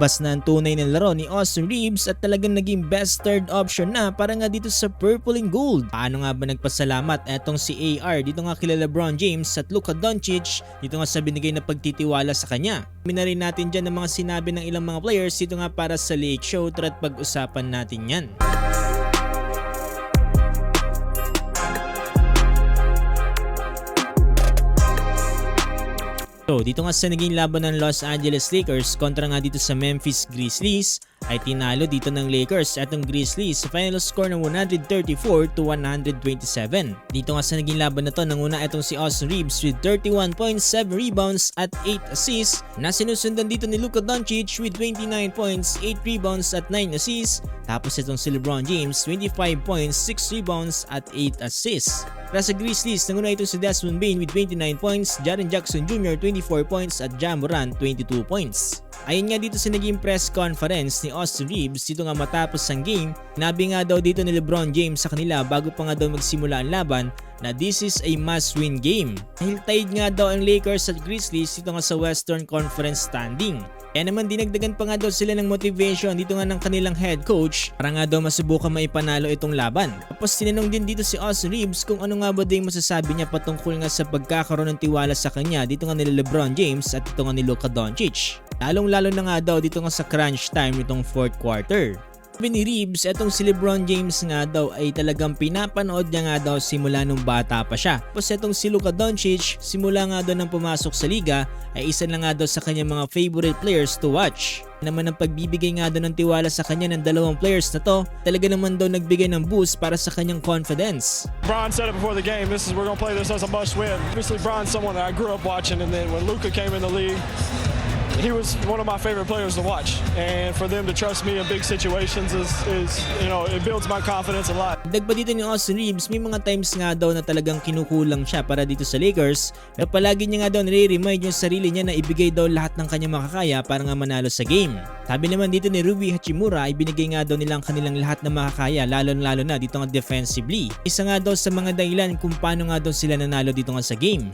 Lumabas na ang tunay na laro ni Austin Reeves at talagang naging best third option na para nga dito sa Purple and Gold. Paano nga ba nagpasalamat etong si AR dito nga kila LeBron James at Luka Doncic dito nga sa binigay na pagtitiwala sa kanya. Minarin natin dyan ang mga sinabi ng ilang mga players dito nga para sa Lake Show at pag-usapan natin yan. So dito nga sa naging laban ng Los Angeles Lakers kontra nga dito sa Memphis Grizzlies ay tinalo dito ng Lakers at ng Grizzlies sa final score ng 134-127. Dito nga sa naging laban na to nanguna itong si Austin Reeves with 31 points, 7 rebounds at 8 assists na sinusundan dito ni Luka Doncic with 29 points, 8 rebounds at 9 assists. Tapos itong si LeBron James 25 points, 6 rebounds at 8 assists. Para sa Grizzlies, nanguna ito si Desmond Bane with 29 points, Jaren Jackson Jr. 24 points at Ja Morant 22 points. Ayon nga dito sa naging press conference ni Austin Reeves dito nga matapos ang game, nabi nga daw dito ni LeBron James sa kanila bago pa nga daw magsimula ang laban na this is a must-win game. Dahil tied nga daw ang Lakers at Grizzlies dito nga sa Western Conference standing. Kaya naman dinagdagan pa nga daw sila ng motivation dito nga ng kanilang head coach para nga daw masubukan maipanalo itong laban. Tapos tinanong din dito si Austin Reeves kung ano nga ba daw yung masasabi niya patungkol nga sa pagkakaroon ng tiwala sa kanya dito nga nila LeBron James at ito nga ni Luka Doncic. Lalong-lalo na nga daw dito nga sa crunch time nitong fourth quarter. Sabi ni Reeves, etong si LeBron James nga daw ay talagang pinapanood niya nga daw simula nung bata pa siya. Tapos etong si Luka Doncic, simula nga daw nang pumasok sa liga ay isa na nga daw sa kanyang mga favorite players to watch. Naman ang pagbibigay nga daw ng tiwala sa kanya ng dalawang players na to, talaga naman daw nagbigay ng boost para sa kanyang confidence. Bron said it before the game, we're going to play this as a must win. Obviously Bron's someone that I grew up watching, and then when Luka came in the league, he was one of my favorite players to watch, and for them to trust me in big situations is it builds my confidence a lot. Dagba dito ni Austin Reeves, may mga times nga daw na talagang kinukulang siya para dito sa Lakers, pero palagi niya nga daw nire-remind yung sarili niya na ibigay daw lahat ng kanyang makakaya para nga manalo sa game. Sabi naman dito ni Rui Hachimura ay binigay nga daw nilang kanilang lahat na makakaya lalo na dito nga defensively. Isa nga daw sa mga dahilan kung paano nga daw sila nanalo dito nga sa game.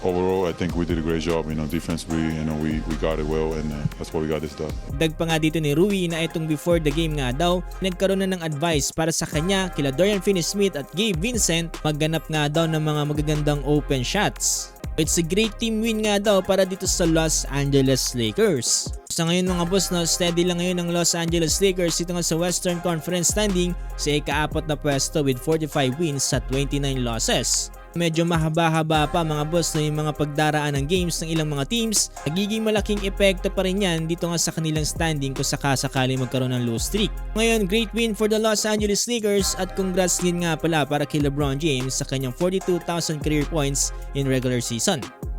Overall, I think we did a great job. Defensively, we got it well, and that's why we got this done. Dag pa nga dito ni Rui na itong before the game nga daw, nagkaroon na ng advice para sa kanya, kila Dorian Finney-Smith at Gabe Vincent, magganap nga daw ng mga magagandang open shots. It's a great team win nga daw para dito sa Los Angeles Lakers. Sa ngayon mga boss, steady lang ngayon ng Los Angeles Lakers dito nga sa Western Conference standing sa ika-4 na pwesto with 45 wins sa 29 losses. Medyo mahaba-haba pa mga boss na yung mga pagdaraan ng games ng ilang mga teams, nagiging malaking epekto pa rin yan dito nga sa kanilang standing kung sakasakali magkaroon ng low streak. Ngayon, great win for the Los Angeles Lakers at congrats din nga pala para kay LeBron James sa kanyang 42,000 career points in regular season.